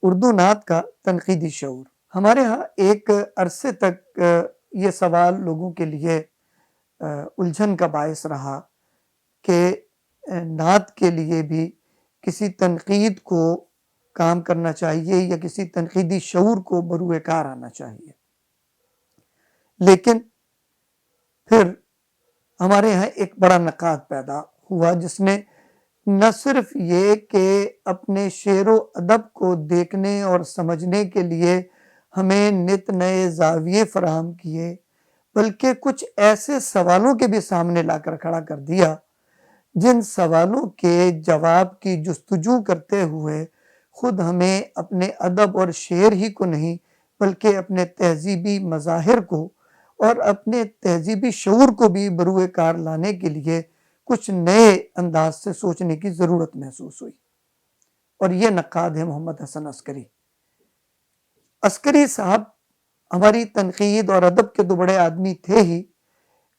اردو نعت کا تنقیدی شعور۔ ہمارے ہاں ایک عرصے تک یہ سوال لوگوں کے لیے الجھن کا باعث رہا کہ نعت کے لیے بھی کسی تنقید کو کام کرنا چاہیے یا کسی تنقیدی شعور کو بروئے کار آنا چاہیے۔ لیکن پھر ہمارے یہاں ایک بڑا نقاد پیدا ہوا جس نے نہ صرف یہ کہ اپنے شعر و ادب کو دیکھنے اور سمجھنے کے لیے ہمیں نت نئے زاویے فراہم کیے، بلکہ کچھ ایسے سوالوں کے بھی سامنے لا کر کھڑا کر دیا جن سوالوں کے جواب کی جستجو کرتے ہوئے خود ہمیں اپنے ادب اور شعر ہی کو نہیں بلکہ اپنے تہذیبی مظاہر کو اور اپنے تہذیبی شعور کو بھی بروئے کار لانے کے لیے کچھ نئے انداز سے سوچنے کی ضرورت محسوس ہوئی، اور یہ نقاد ہے محمد حسن عسکری۔ عسکری صاحب ہماری تنقید اور ادب کے تو بڑے آدمی تھے ہی،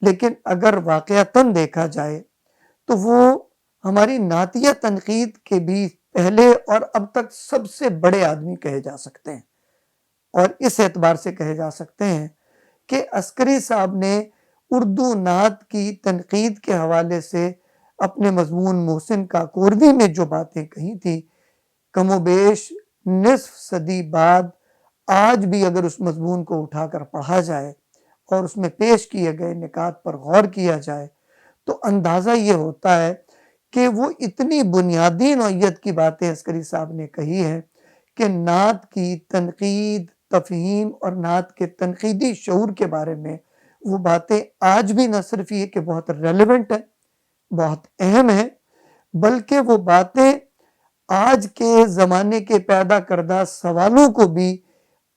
لیکن اگر واقعتاً دیکھا جائے تو وہ ہماری نعتیہ تنقید کے بھی پہلے اور اب تک سب سے بڑے آدمی کہے جا سکتے ہیں، اور اس اعتبار سے کہے جا سکتے ہیں کہ عسکری صاحب نے اردو نعت کی تنقید کے حوالے سے اپنے مضمون محسن کاکوروی میں جو باتیں کہی تھی، کم و بیش نصف صدی بعد آج بھی اگر اس مضمون کو اٹھا کر پڑھا جائے اور اس میں پیش کیے گئے نکات پر غور کیا جائے تو اندازہ یہ ہوتا ہے کہ وہ اتنی بنیادی نوعیت کی باتیں عسکری صاحب نے کہی ہیں کہ نعت کی تنقید، تفہیم اور نعت کے تنقیدی شعور کے بارے میں وہ باتیں آج بھی نہ صرف یہ کہ بہت ریلیونٹ ہیں، بہت اہم ہیں، بلکہ وہ باتیں آج کے زمانے کے پیدا کردہ سوالوں کو بھی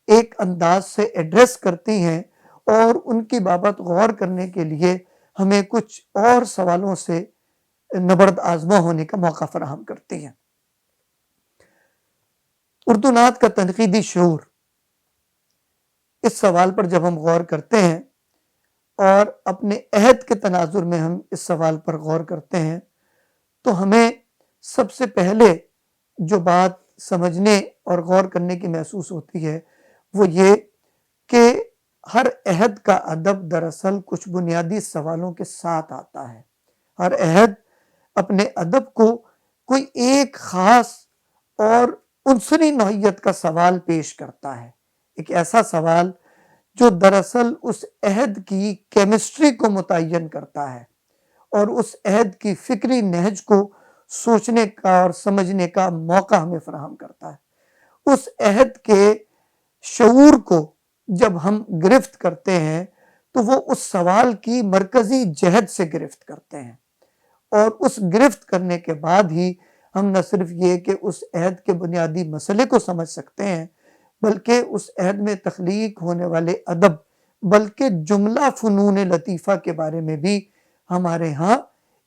ایک انداز سے ایڈریس کرتی ہیں اور ان کی بابت غور کرنے کے لیے ہمیں کچھ اور سوالوں سے نبرد آزما ہونے کا موقع فراہم کرتی ہیں۔ اردو نعت کا تنقیدی شعور، اس سوال پر جب ہم غور کرتے ہیں اور اپنے عہد کے تناظر میں ہم اس سوال پر غور کرتے ہیں تو ہمیں سب سے پہلے جو بات سمجھنے اور غور کرنے کی محسوس ہوتی ہے وہ یہ کہ ہر عہد کا ادب دراصل کچھ بنیادی سوالوں کے ساتھ آتا ہے۔ ہر عہد اپنے ادب کو کوئی ایک خاص اور عنصری نوعیت کا سوال پیش کرتا ہے، ایک ایسا سوال جو دراصل اس عہد کی کیمسٹری کو متعین کرتا ہے اور اس عہد کی فکری نہج کو سوچنے کا اور سمجھنے کا موقع ہمیں فراہم کرتا ہے۔ اس عہد کے شعور کو جب ہم گرفت کرتے ہیں تو وہ اس سوال کی مرکزی جہت سے گرفت کرتے ہیں، اور اس گرفت کرنے کے بعد ہی ہم نہ صرف یہ کہ اس عہد کے بنیادی مسئلے کو سمجھ سکتے ہیں بلکہ اس عہد میں تخلیق ہونے والے ادب بلکہ جملہ فنون لطیفہ کے بارے میں بھی ہمارے ہاں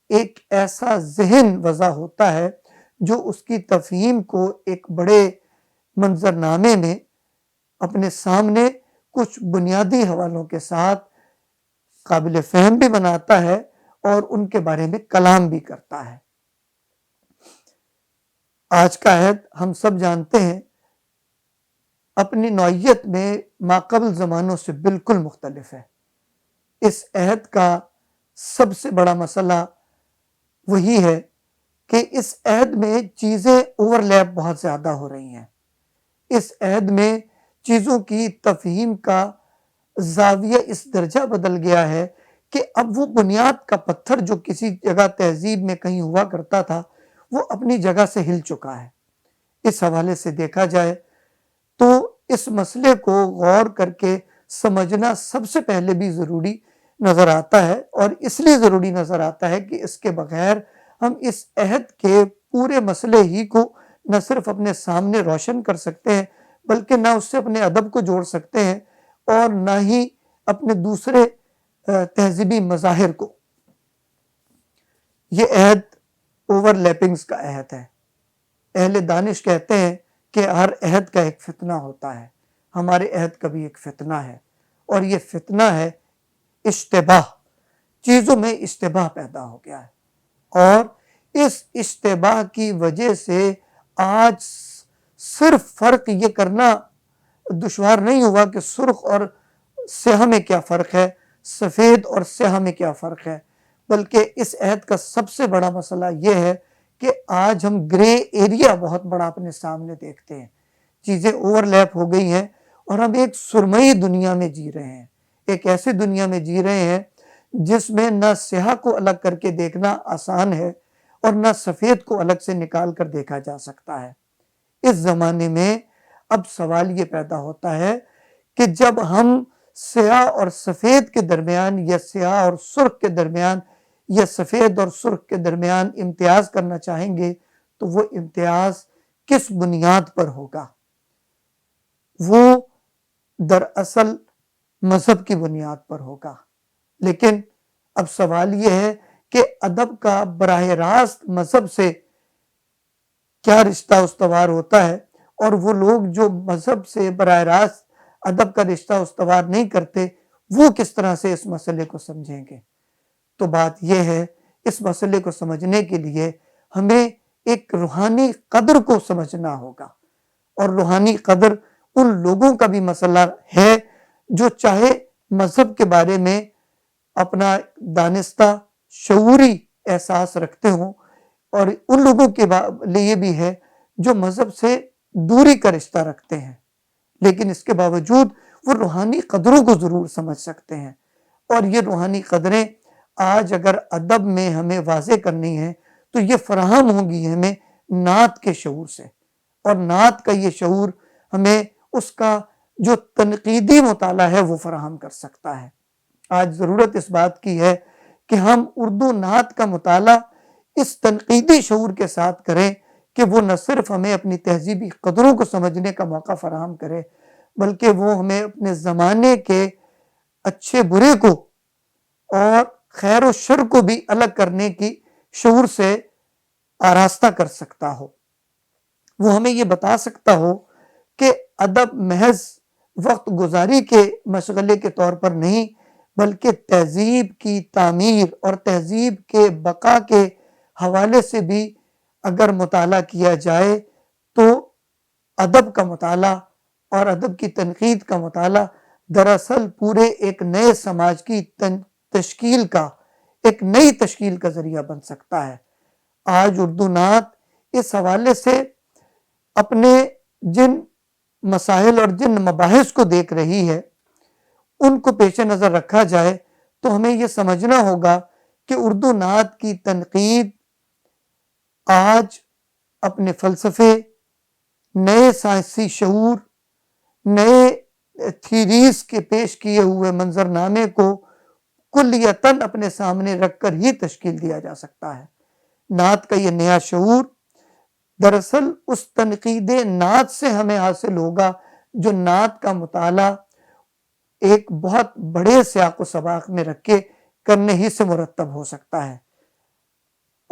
ایک ایسا ذہن وضع ہوتا ہے جو اس کی تفہیم کو ایک بڑے منظرنامے میں اپنے سامنے کچھ بنیادی حوالوں کے ساتھ قابل فہم بھی بناتا ہے اور ان کے بارے میں کلام بھی کرتا ہے۔ آج کا عہد ہم سب جانتے ہیں اپنی نوعیت میں ماقبل زمانوں سے بالکل مختلف ہے۔ اس عہد کا سب سے بڑا مسئلہ وہی ہے کہ اس عہد میں چیزیں اوور لیپ بہت زیادہ ہو رہی ہیں۔ اس عہد میں چیزوں کی تفہیم کا زاویہ اس درجہ بدل گیا ہے کہ اب وہ بنیاد کا پتھر جو کسی جگہ تہذیب میں کہیں ہوا کرتا تھا وہ اپنی جگہ سے ہل چکا ہے۔ اس حوالے سے دیکھا جائے تو اس مسئلے کو غور کر کے سمجھنا سب سے پہلے بھی ضروری نظر آتا ہے، اور اس لیے ضروری نظر آتا ہے کہ اس کے بغیر ہم اس عہد کے پورے مسئلے ہی کو نہ صرف اپنے سامنے روشن کر سکتے ہیں بلکہ نہ اس سے اپنے ادب کو جوڑ سکتے ہیں اور نہ ہی اپنے دوسرے تہذیبی مظاہر کو۔ یہ عہد اوور لیپنگز کا عہد ہے۔ اہل دانش کہتے ہیں کہ ہر عہد کا ایک فتنہ ہوتا ہے، ہمارے عہد کا بھی ایک فتنہ ہے، اور یہ فتنہ ہے اشتباہ۔ چیزوں میں اشتباہ پیدا ہو گیا ہے، اور اس اشتباہ کی وجہ سے آج صرف فرق یہ کرنا دشوار نہیں ہوا کہ سرخ اور سیاہ میں کیا فرق ہے، سفید اور سیاہ میں کیا فرق ہے، بلکہ اس عہد کا سب سے بڑا مسئلہ یہ ہے کہ آج ہم گرے ایریا بہت بڑا اپنے سامنے دیکھتے ہیں، چیزیں اوور لیپ ہو گئی ہیں اور ہم ایک سرمئی دنیا میں جی رہے ہیں، ایک ایسی دنیا میں جی رہے ہیں جس میں نہ سیاہ کو الگ کر کے دیکھنا آسان ہے اور نہ سفید کو الگ سے نکال کر دیکھا جا سکتا ہے۔ اس زمانے میں اب سوال یہ پیدا ہوتا ہے کہ جب ہم سیاہ اور سفید کے درمیان یا سیاہ اور سرخ کے درمیان یا سفید اور سرخ کے درمیان امتیاز کرنا چاہیں گے تو وہ امتیاز کس بنیاد پر ہوگا؟ وہ دراصل مذہب کی بنیاد پر ہوگا۔ لیکن اب سوال یہ ہے کہ ادب کا براہ راست مذہب سے کیا رشتہ استوار ہوتا ہے، اور وہ لوگ جو مذہب سے براہ راست ادب کا رشتہ استوار نہیں کرتے وہ کس طرح سے اس مسئلے کو سمجھیں گے؟ تو بات یہ ہے، اس مسئلے کو سمجھنے کے لیے ہمیں ایک روحانی قدر کو سمجھنا ہوگا، اور روحانی قدر ان لوگوں کا بھی مسئلہ ہے جو چاہے مذہب کے بارے میں اپنا دانستہ شعوری احساس رکھتے ہوں، اور ان لوگوں کے لیے بھی ہے جو مذہب سے دوری کا رشتہ رکھتے ہیں، لیکن اس کے باوجود وہ روحانی قدروں کو ضرور سمجھ سکتے ہیں۔ اور یہ روحانی قدریں آج اگر ادب میں ہمیں واضح کرنی ہیں تو یہ فراہم ہوں گی ہمیں نعت کے شعور سے، اور نعت کا یہ شعور ہمیں اس کا جو تنقیدی مطالعہ ہے وہ فراہم کر سکتا ہے۔ آج ضرورت اس بات کی ہے کہ ہم اردو نعت کا مطالعہ اس تنقیدی شعور کے ساتھ کریں کہ وہ نہ صرف ہمیں اپنی تہذیبی قدروں کو سمجھنے کا موقع فراہم کرے، بلکہ وہ ہمیں اپنے زمانے کے اچھے برے کو اور خیر و شر کو بھی الگ کرنے کی شعور سے آراستہ کر سکتا ہو۔ وہ ہمیں یہ بتا سکتا ہو کہ ادب محض وقت گزاری کے مشغلے کے طور پر نہیں، بلکہ تہذیب کی تعمیر اور تہذیب کے بقا کے حوالے سے بھی اگر مطالعہ کیا جائے تو ادب کا مطالعہ اور ادب کی تنقید کا مطالعہ دراصل پورے ایک نئے سماج کی تشکیل کا، ایک نئی تشکیل کا ذریعہ بن سکتا ہے۔ آج اردو نعت اس حوالے سے اپنے جن مسائل اور جن مباحث کو دیکھ رہی ہے ان کو پیش نظر رکھا جائے تو ہمیں یہ سمجھنا ہوگا کہ اردو نعت کی تنقید آج اپنے فلسفے، نئے سائنسی شعور، نئے تھیریز کے پیش کیے ہوئے منظرنامے کو کلیتاً اپنے سامنے رکھ کر ہی تشکیل دیا جا سکتا ہے۔ نعت کا یہ نیا شعور دراصل اس تنقید نعت سے ہمیں حاصل ہوگا جو نعت کا مطالعہ ایک بہت بڑے سیاق و سباق میں رکھ کے کرنے ہی سے مرتب ہو سکتا ہے،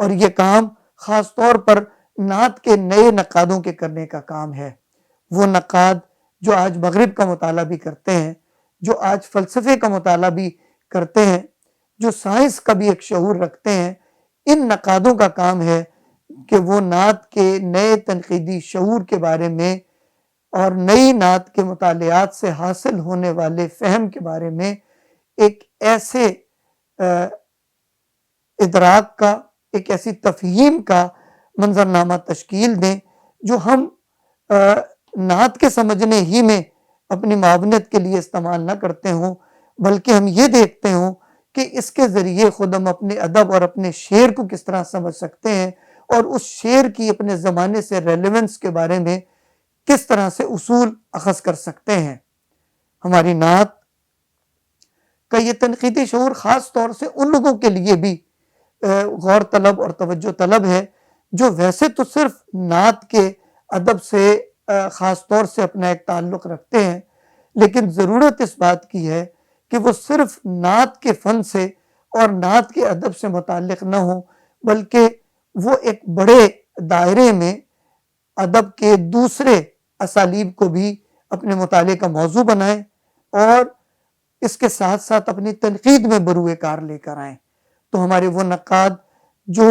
اور یہ کام خاص طور پر نعت کے نئے نقادوں کے کرنے کا کام ہے۔ وہ نقاد جو آج مغرب کا مطالعہ بھی کرتے ہیں، جو آج فلسفے کا مطالعہ بھی کرتے ہیں، جو سائنس کا بھی ایک شعور رکھتے ہیں، ان نقادوں کا کام ہے کہ وہ نعت کے نئے تنقیدی شعور کے بارے میں اور نئی نعت کے مطالعات سے حاصل ہونے والے فہم کے بارے میں ایک ایسے ادراک کا، ایک ایسی تفہیم کا منظرنامہ تشکیل دیں جو ہم نعت کے سمجھنے ہی میں اپنی معاونت کے لیے استعمال نہ کرتے ہوں، بلکہ ہم یہ دیکھتے ہوں کہ اس کے ذریعے خود ہم اپنے ادب اور اپنے شعر کو کس طرح سمجھ سکتے ہیں، اور اس شعر کی اپنے زمانے سے ریلیونس کے بارے میں کس طرح سے اصول اخذ کر سکتے ہیں۔ ہماری نعت کا یہ تنقیدی شعور خاص طور سے ان لوگوں کے لیے بھی غور طلب اور توجہ طلب ہے جو ویسے تو صرف نعت کے ادب سے خاص طور سے اپنا ایک تعلق رکھتے ہیں، لیکن ضرورت اس بات کی ہے کہ وہ صرف نعت کے فن سے اور نعت کے ادب سے متعلق نہ ہوں، بلکہ وہ ایک بڑے دائرے میں ادب کے دوسرے اسالیب کو بھی اپنے مطالعے کا موضوع بنائیں اور اس کے ساتھ ساتھ اپنی تنقید میں بروئے کار لے کر آئیں۔ تو ہمارے وہ نقاد جو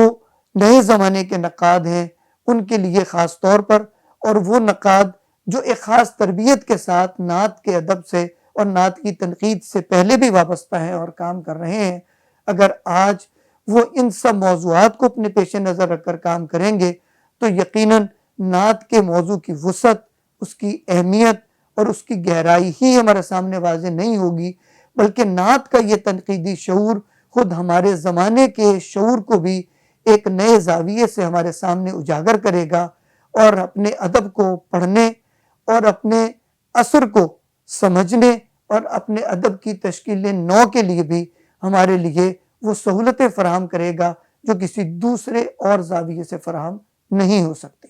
نئے زمانے کے نقاد ہیں ان کے لیے خاص طور پر، اور وہ نقاد جو ایک خاص تربیت کے ساتھ نعت کے ادب سے اور نعت کی تنقید سے پہلے بھی وابستہ ہیں اور کام کر رہے ہیں، اگر آج وہ ان سب موضوعات کو اپنے پیش نظر رکھ کر کام کریں گے تو یقیناً نعت کے موضوع کی وسعت، اس کی اہمیت اور اس کی گہرائی ہی ہمارے سامنے واضح نہیں ہوگی، بلکہ نعت کا یہ تنقیدی شعور خود ہمارے زمانے کے شعور کو بھی ایک نئے زاویے سے ہمارے سامنے اجاگر کرے گا، اور اپنے ادب کو پڑھنے اور اپنے اثر کو سمجھنے اور اپنے ادب کی تشکیل نو کے لیے بھی ہمارے لیے وہ سہولتیں فراہم کرے گا جو کسی دوسرے اور زاویے سے فراہم نہیں ہو سکتی۔